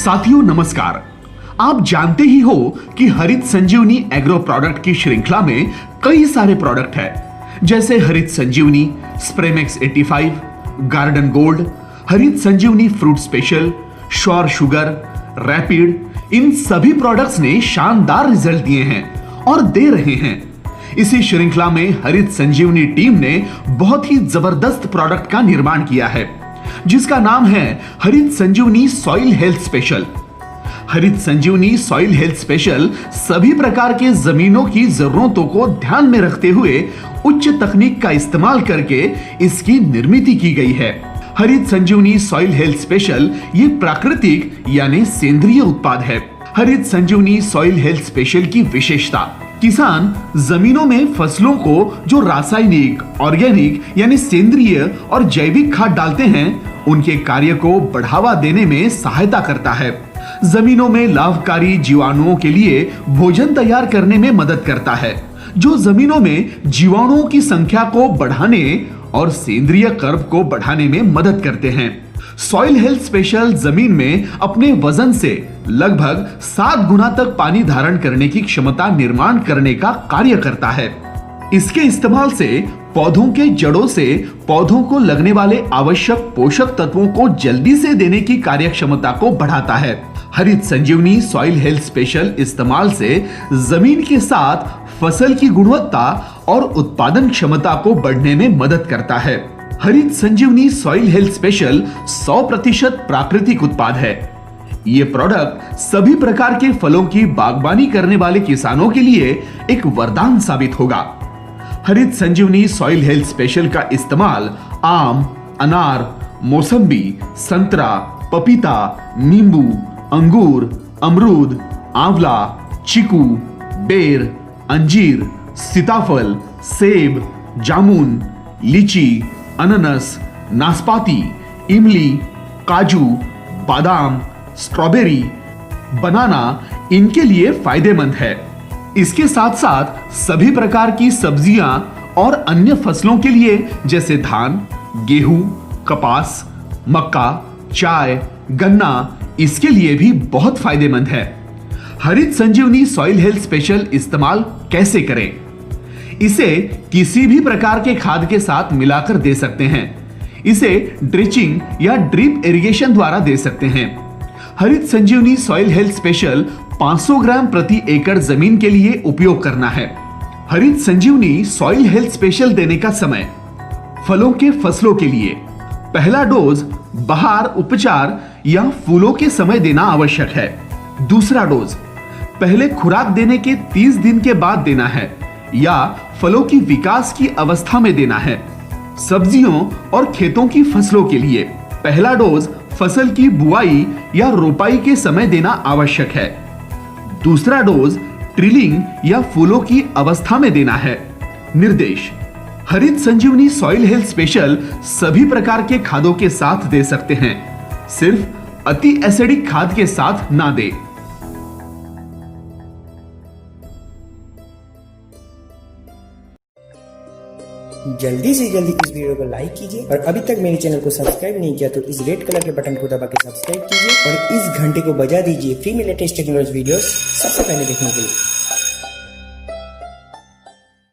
साथियों नमस्कार। आप जानते ही हो कि हरित संजीवनी एग्रो प्रोडक्ट की श्रृंखला में कई सारे प्रोडक्ट हैं, जैसे हरित संजीवनी, स्प्रेमेक्स 85, Garden Gold, Harit Sanjeevani Fruit Special, Sure Sugar, Rapid. इन सभी प्रोडक्ट्स ने शानदार रिजल्ट दिए हैं और दे रहे हैं। इसी श्रृंखला में हरित संजीवनी टीम ने बहुत ही जबरदस्त प्रोडक्ट का निर्माण किया है, जिसका नाम है हरित संजीवनी सॉइल हेल्थ स्पेशल। हरित संजीवनी सॉइल हेल्थ स्पेशल सभी प्रकार के जमीनों की जरूरतों को ध्यान में रखते हुए उच्च तकनीक का इस्तेमाल करके इसकी निर्मित की गई है। हरित संजीवनी सॉइल हेल्थ स्पेशल ये प्राकृतिक यानी सेंद्रिय उत्पाद है। हरित संजीवनी सॉइल हेल्थ स्पेशल की विशेषता, किसान जमीनों में फसलों को जो रासायनिक, ऑर्गेनिक यानी सेंद्रिय और जैविक खाद डालते हैं, उनके कार्य को बढ़ावा देने में सहायता करता है। जमीनों में लाभकारी जीवाणुओं के लिए भोजन तैयार करने में मदद करता है, जो जमीनों में जीवाणुओं की संख्या को बढ़ाने और सेंद्रिय कर्व को बढ़ाने में मदद करते हैं। सॉइल हेल्थ स्पेशल जमीन में अपने वजन से लगभग 7 गुना तक पानी धारण करने की क्षमता निर्माण करने का कार्य करता है। इसके इस्तेमाल से पौधों के जड़ों से पौधों को लगने वाले आवश्यक पोषक तत्वों को जल्दी से देने की कार्य क्षमता को बढ़ाता है। हरित संजीवनी सॉइल हेल्थ स्पेशल इस्तेमाल से जमीन के साथ फसल की गुणवत्ता और उत्पादन क्षमता को बढ़ने में मदद करता है। हरित संजीवनी सॉइल हेल्थ स्पेशल 100% प्राकृतिक उत्पाद है। ये प्रोडक्ट सभी प्रकार के फलों की बागवानी करने वाले किसानों के लिए एक वरदान साबित होगा। हरित संजीवनी सॉइल हेल्थ स्पेशल का इस्तेमाल आम, अनार, मौसम्बी, संतरा, पपीता, नींबू, अंगूर, अमरूद, आंवला, चीकू, बेर, अंजीर, सीताफल, सेब, जामुन, लीची, अनानास, नाशपाती, इमली, काजू, बादाम, स्ट्रॉबेरी, बनाना इनके लिए फायदेमंद है। इसके साथ साथ सभी प्रकार की सब्जियां और अन्य फसलों के लिए जैसे धान, गेहूं, कपास, मक्का, चाय, गन्ना, इसके लिए भी बहुत फायदेमंद है। हरित संजीवनी सॉइल हेल्थ स्पेशल इस्तेमाल कैसे करें? इसे किसी भी प्रकार के खाद के साथ मिलाकर दे सकते हैं। इसे ड्रिचिंग या ड्रिप इरिगेशन द्वारा दे सकते हैं। हरित संजीवनी सॉइल हेल्थ स्पेशल 500 ग्राम प्रति एकड़ जमीन के लिए उपयोग करना है। हरित संजीवनी सॉइल हेल्थ स्पेशल देने का समय, फलों के फसलों के लिए पहला डोज बहार, उपचार या फूलों के समय देना आवश्यक है। दूसरा डोज पहले खुराक देने के 30 दिन के बाद देना है या फलों की विकास की अवस्था में देना है। सब्जियों और खेतों की फसलों के लिए पहला डोज फसल की बुआई या रोपाई के समय देना आवश्यक है। दूसरा डोज ट्रिलिंग या फूलों की अवस्था में देना है। निर्देश: हरित संजीवनी सॉइल हेल्थ स्पेशल सभी प्रकार के खादों के साथ दे सकते हैं, सिर्फ अति एसिडिक खाद के साथ ना दे। जल्दी से जल्दी इस वीडियो को लाइक कीजिए और अभी तक मेरे चैनल को सब्सक्राइब नहीं किया तो इस रेड कलर के बटन को दबा के सब्सक्राइब कीजिए और इस घंटे को बजा दीजिए फ्री में लेटेस्ट टेक्नोलॉजी वीडियोस सबसे पहले देखने के लिए।